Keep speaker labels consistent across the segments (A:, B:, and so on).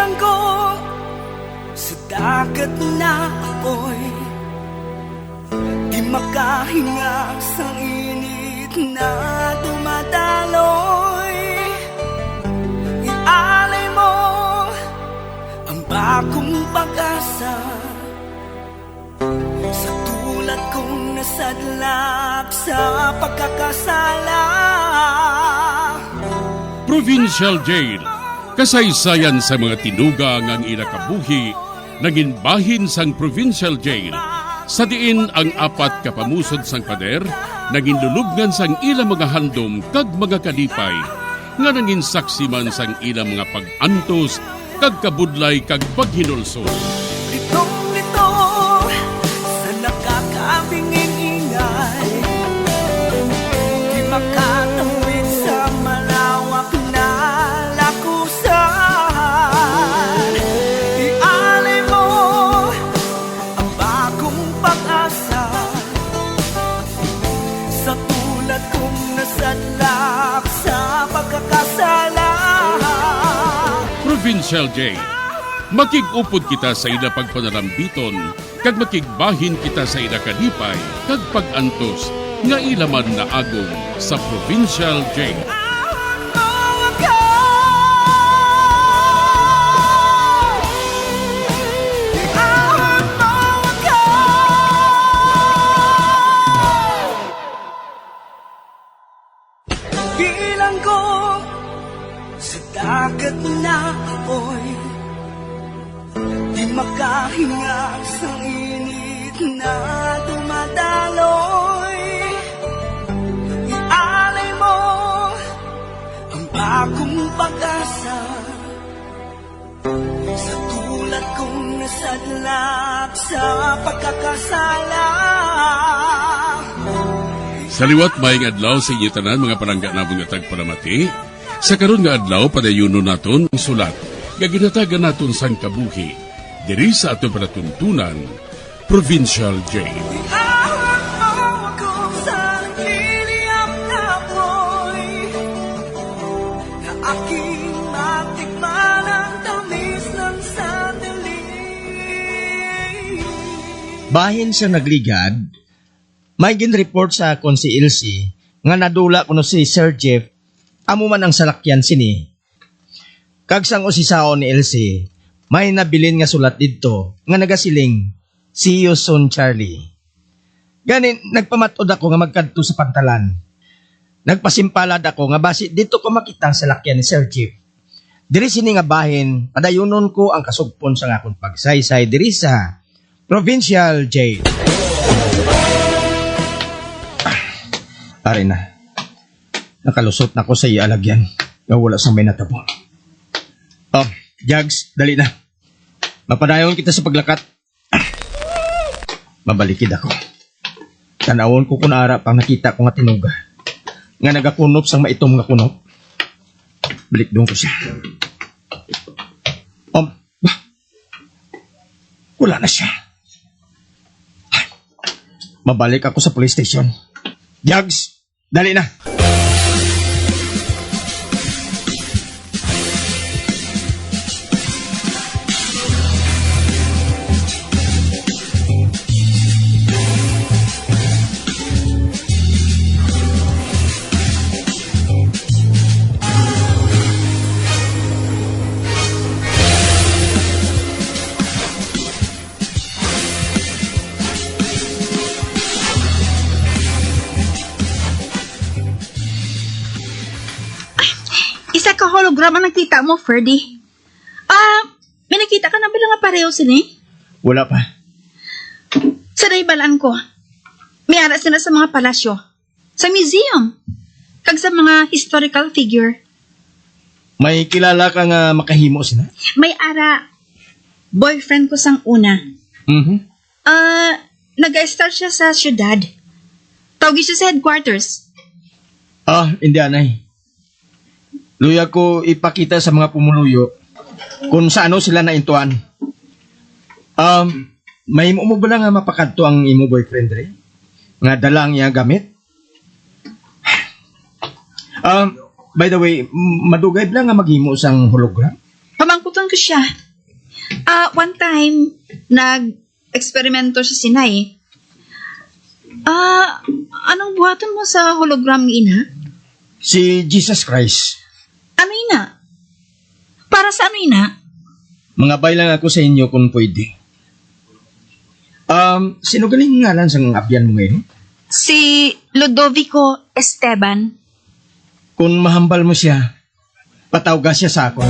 A: Bilang ko sa dagat na apoy, di makahinga sa init na dumadaloy. Ialay mo ang bagong pag-asa sa tulad kong nasadlak sa pagkakasala.
B: Provincial Jail, kasaysayan sa mga tinugang ang inakabuhi, naging bahin sang Provincial Jail. Sa diin ang apat kapamusod sang pader, naging lulubngan sang ilang mga handom kag mga kalipay, nga naging saksi man sang ilang mga pag-antos, kag kabudlay kag paghinulsol.
A: Litong-lito sa nakakabingin ingay, di makatawid sa malawak na lakusan. Ialay mo ang bagong pag-asa sa tulad kong nasadlak sa pagkakasala.
B: Provincial Jail, makig-upod kita sa ila pagpanarambiton, kag makigbahin kita sa ila kalipay, kag pag-antos, nga ilaman na agong sa Provincial Jail.
A: Bilang ko sa dagat na apoy, di makahinga sa init na dumadaloy. Ialay mo ang bagong pag-asa sa tulad kong nasadlak sa pagkakasala.
B: Sa liwat maing adlaw sa inyo tanan mga palangga na mga tagpalamati, sa karon nga adlaw padayuno naton ang sulat, nga ginatagan naton sang kabuhi, diri sa ato panatuntunan, Provincial Jail.
A: Ahon mo ako sa nagliliyap na apoy, na aking matikman ang tamis ng sandali.
C: Bahin sa nagligad, may gin-report sa akon si Elsie nga nadula kuno si Sir Jeff amo man ang salakyan sini. Kag sang usisaon ni Elsie, may nabilin nga sulat didto nga nagasiling, "See you soon, Charlie." Ganin nagpamatod ako nga magkadto sa pantalan. Nagpasimpalad ako nga basi dito ko makita ang salakyan ni Sir Jeff. Diri sini nga bahin, padayunon ko ang kasugpon sa akon pagsaysay diri sa Provincial Jail. Ari na. Nakalusot na ko sa iya alagyan. Nga wala sa may natabo. Oh, Jags, dali na. Mapadayon kita sa paglakat. Mabalikid ako. Tanawon ko kung ara pang nakita ko nga tinuga. Nga nagakunop sang maitom nga kunop. Balik doon ko siya. Bah, wala na siya. Mabalik ako sa police station. Jags, dali na.
D: Isa ka hologram ang nakita mo, Ferdy. May nakita ka na ba nga pareho sini?
C: Wala pa.
D: Sa naibalaan ko, may ara sila sa mga palasyo, sa museum, kag sa mga historical figure.
C: May kilala ka nga makahimo sila?
D: May ara, boyfriend ko sang una. Nag-start siya sa syudad. Tawag siya sa headquarters.
C: Indianay. Luya ko ipakita sa mga pumuluyo kung sa ano sila naintuan. May mo ba lang nga mapakadto ang imo boyfriend re? Nga dalang niya gamit? By the way, madugay lang nga maghimo sang hologram?
D: Pamangkot lang ko siya. One time, nag-eksperimento siya sinay. Anong buhaton mo sa hologram ng ina?
C: Si Jesus Christ.
D: Ano ina? Para sa ano ina?
C: Mangabay lang ako sa inyo kung pwede. Sino galing ngalan sa abyan mo ngayon?
D: Si Ludovico Esteban.
C: Kung mahambal mo siya, patawga siya sa ako.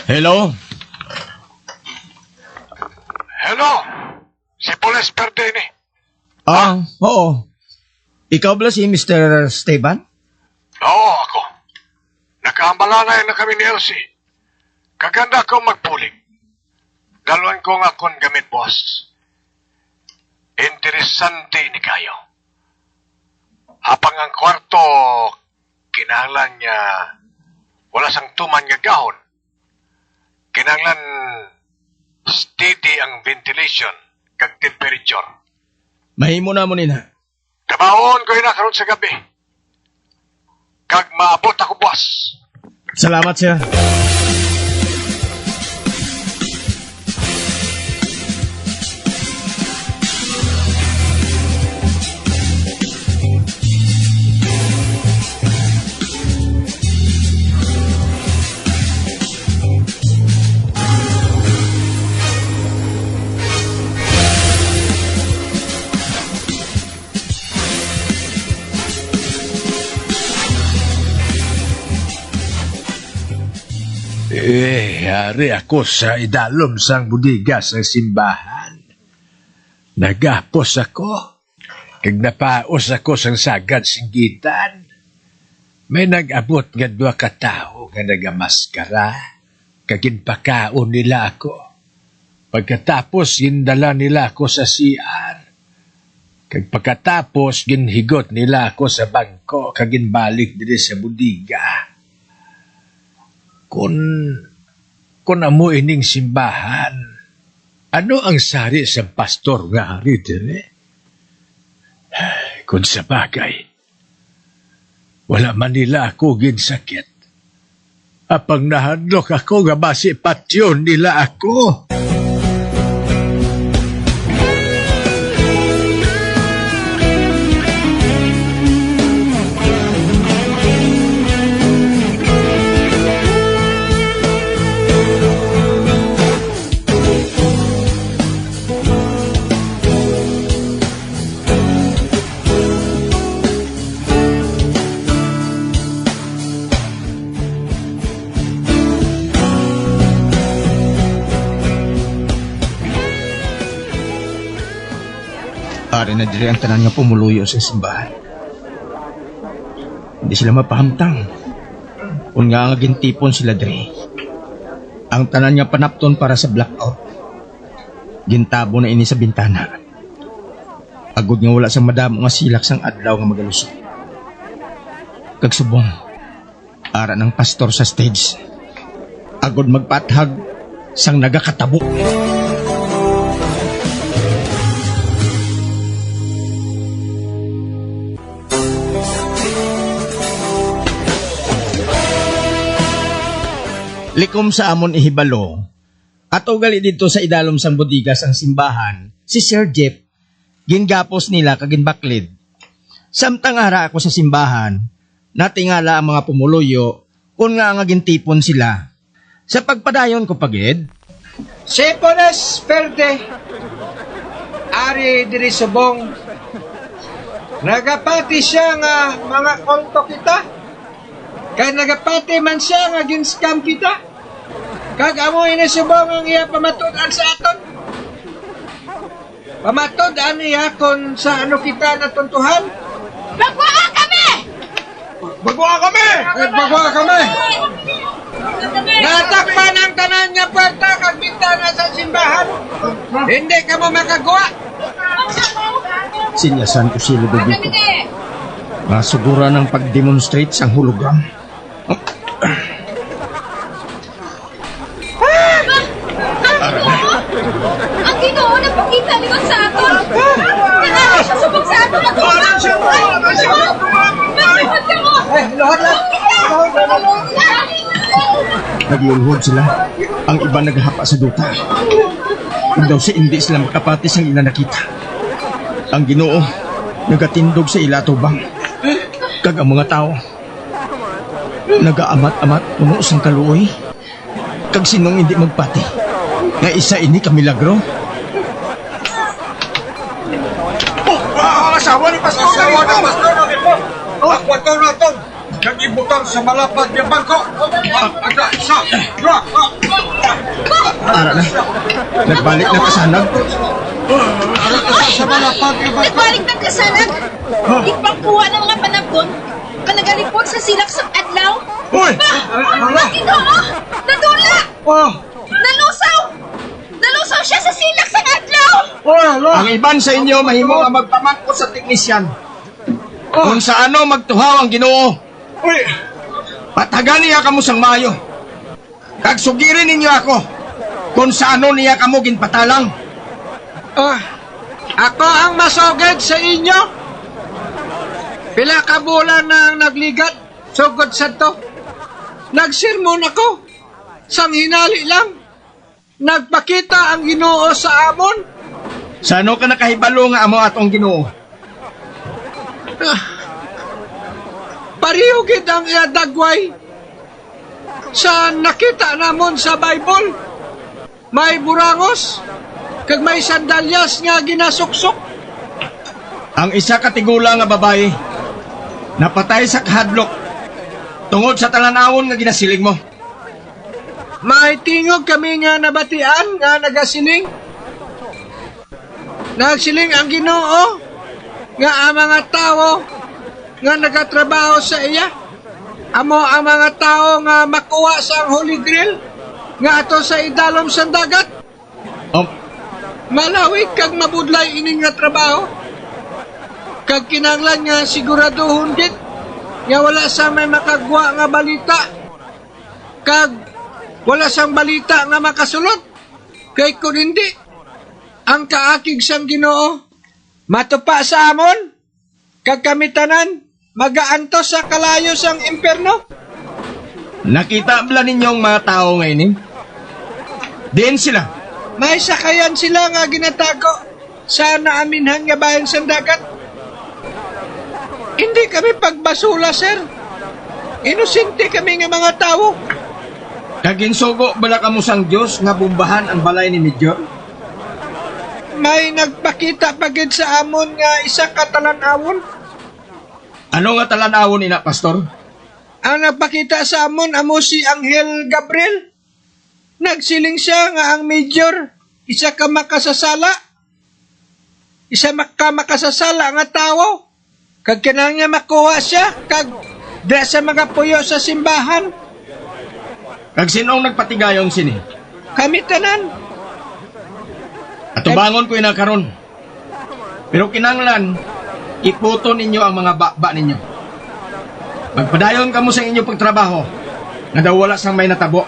C: Hello?
E: Hello, si Poles Perdini.
C: Oo. Ikaw ba si Mr. Esteban?
E: Oo, ako. Nakaambalanay na kami ni Elsie. Kaganda akong magpuling. Dalawang ko nga akong gamit, boss. Interesante ni kayo. Hapang ang kwarto, kinahanglan niya wala sang tuman nga gahon. Kinahanglan steady ang ventilation kag temperature.
C: Mahimo na mo nina.
E: Kabahon ko na karon sa gabi. Kag maabot ako, boss.
C: Salamat siya.
F: Hari ako sa idalom sang budiga sang simbahan. Nagapos ako. Kag napaos ako sang sagad singgitan. May nag-abot nga 2 ka tao nga nagamaskara. Kag ginpakaon nila ako. Pagkatapos gindala nila ako sa CR. Kag pagkatapos ginhigot nila ako sa bangko kag ginbalik diri sa budiga. Kung amo ining simbahan, ano ang sari sa pastor nga hari dire? Kung sa bagay, wala man nila ako ginsakit. Apang nahadlok ako nga basi patyon nila ako.
C: Ari na diri ang tanan nga pumuluyo sa simbahan. Hindi sila mapahamtang. Kung nga gintipon sila diri. Ang tanan nga panapton para sa blackout. Gintabo na ini sa bintana. Agod nga wala sang madamo nga silak sang adlaw nga magalusot. Kagsubong, ara ng pastor sa stage. Agod magpathag sang nagakatabo. Likom sa amon ihibalo, at ugali dito sa idalom sang budigas ang simbahan, si Sir Jeff, gingapos nila kaginbaklid. Samtang ara ako sa simbahan, natingala ang mga pumuluyo, kung nga gintipon sila. Sa pagpadayon ko pagid,
G: Si Poles Verde, ari diri subong. Nagapati siya nga mga konto kita. Kay nagapati man siya nga gin-scam kita. Kag amo ini subong ang iya pamatud-an sa aton. Pamatud-an niya kung sa ano kita natuntuhan.
D: Magwaa kami!
G: Bagwa kami! Bagwa kami! Natakpan ang tanan nga puerta kag bintana sa simbahan. Hindi ka mo makagawa.
C: Sinyasan ko si Ludovico. Masugura ng pag-demonstrate sa hologram.
D: Ang Ginoo na pakita liwat sa aton. Nanalo siya subok sa aton. Nanalo siya.
G: Luhod lang.
C: Nagiulhod sila. Ang iba naghahapa sa duta. Kung daw si hindi sila makapatis ang ila nakita. Ang Ginoo nagatindog sa ila tubang. Kag ang mga tao nagaamat-amat puno sang kaluoy. Kag sinong hindi magpati nga isa ini ka milagro.
G: Asawa ni Pastor. Asawa ni Pastor. Akwato na ito. Nag-ibutang sa malapad ng bangko. Aga, isa.
C: Ara na. Nagbalik na kasanag.
G: Sa malapad ng bangko.
D: Nagbalik ng kasanag. Ipangkuha ng mga panapon ka nagalipod sa silak sa adlaw.
G: Hoy!
D: Ang Ginoo! Nadula!
G: Oh!
D: Nalusaw! Nalusaw siya sa silak sa adlaw!
C: Ang iban sa inyo mahimo nga magpamangko sa teknisyan. Kung sa ano magtuhaw ang Ginoo.
G: Uy!
C: Patagan niya kamo sang mayo. Kag sugirin ninyo ako kung sa ano niya kamo ginpatalang.
G: Ako ang masugid sa inyo. Pila ka bulan nang nagligat, sugod sa to. Nagsirmon ako. Sang hinali lang. Nagpakita ang Ginoo sa amon.
C: Sa ano ka nakahibalo nga amo atong Ginoo?
G: Pareho gid ang iadagway. Sa nakita namon sa Bible, may burangos, kag may sandalyas nga ginasuksok.
C: Ang isa katigula nga babae napatay sa kahadlok tungod sa talanawon nga ginasiling mo.
G: May tingog kami nga nabatian nga nagasiling. Nagsiling ang Ginoo nga ang mga tao nga nagatrabaho sa iya amo ang mga tao nga makuha sa Holy Grail nga ato sa idalom sa dagat. Malawig kag mabudlay ining nga trabaho. Kag kinanglan nga siguraduhon gid nga wala sa may makagwa nga balita. Kag wala sang balita nga makasulot. Kay kun hindi, ang kaakig sang Ginoo matupa sa amon, kag kami tanan magaantos sa kalayo sang imperno.
C: Nakita bala ninyong mga tao ngayon Diin sila.
G: May sakayan sila nga ginatago sa naaminhan nga bayan sa dagat. Hindi kami pagbasula, sir. Inosente kami nga mga tao.
C: Kaginsugo bala kamo sang Dios nga bumbahan ang balay ni Medyo?
G: May nagpakita pagid sa amon nga isa ka talan-awon.
C: Ano nga talanawon ina, Pastor?
G: Ang nagpakita sa amon amo si Anghel Gabriel. Nagsiling siya nga ang Major isa ka makasasala. Isa ka makasasala nga tao. Kag kinahanglan niya makuha siya kag dra sa mga puyo sa simbahan.
C: Kag sinong nagpatigayon sini?
G: Kami tanan.
C: Atubangon ko ina karon. Pero kinanglan iputo ninyo ang mga bakba ninyo. Magpadayon kamo sa inyong pagtrabaho na daw wala sang may natabo.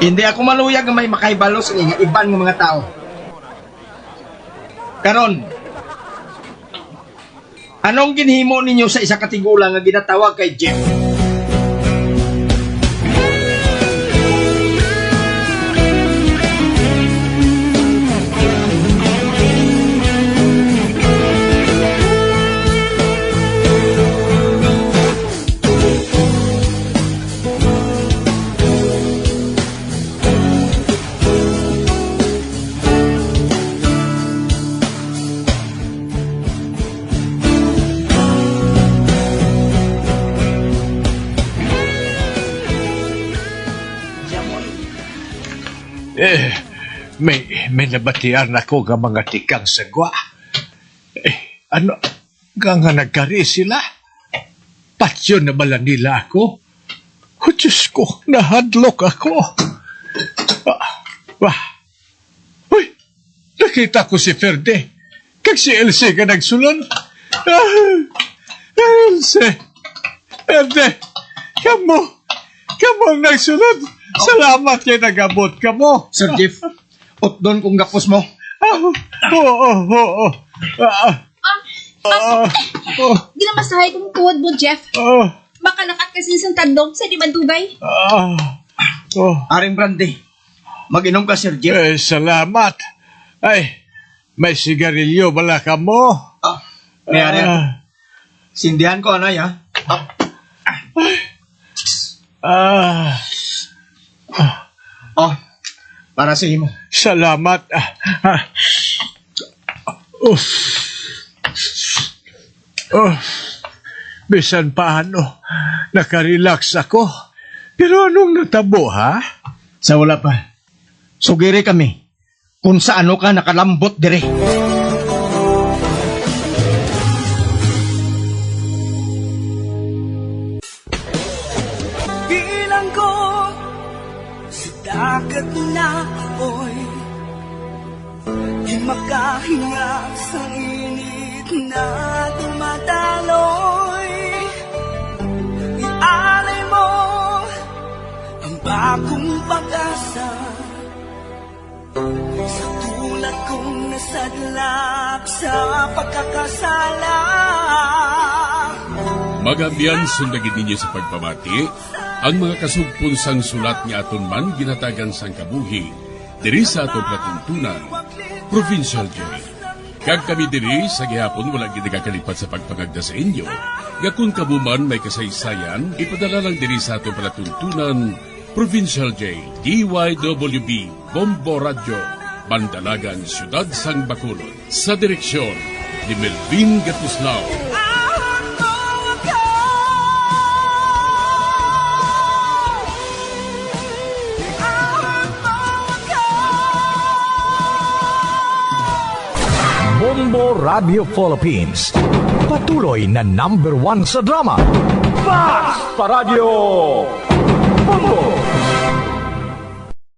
C: Hindi ako maluyag nga may makaibalo sa nga iban nga mga tao. Karon, anong ginhimo ninyo sa isa katigulang nga ginatawag kay Jeff?
F: May nabatian ako nga mga tikang sagwa. Ano nga nagkari sila. Patsyon na bala nila ako. Oh, Diyos ko, nahadlok ako. Wah. Uy, nakita ko si Ferde. Kag si Elsie ka nagsulon. Elsie. Ferde, kamo ang nagsulon. Salamat kayo nagabot ka mo.
C: Sir Jeff, doon kung gapos mo.
F: Oo.
D: Ginamasahay kong tuhod mo, Jeff. Baka lakat kasi isang tandong sa di Dubay.
C: Aring Brandy, mag-inom ka, Sir Jeff.
F: Salamat. Ay, may sigarilyo bala ka mo.
C: Mayari ako. Sindihan ko, anay, ha? Para sa imo.
F: Salamat. Bisan paano, nakarelax ako. Pero anong natabo, ha?
C: Sa wala pa. Sugiri kami kung sa ano ka nakalambot dire.
A: Bilang ko sa dagat na apoy, di makahinga sa init na tumataloy. Ialay mo ang bagong pag-asa sa tulad kong nasadlak sa pagkakasala.
B: Magabiyan sundagin ninyo sa pagpamati ang mga kasugpon sang sulat ni aton man ginatagan sang kabuhi diri sa aton platuntunan, Provincial Jail. Kag kami diri sa gihapon wala gid nakakalipat sa pagpangagda sa inyo. Gakun kabuman may kasaysayan, ipadala lang diri sa aton platuntunan, Provincial Jail, DYWB, Bombo Radio, Bandalagan, Siyudad Sang Bacolod. Sa direksyon ni Melvin Gatuslao.
H: Bombo Radio Philippines. Patuloy na #1 sa drama. Fast pa Radio! Bombo!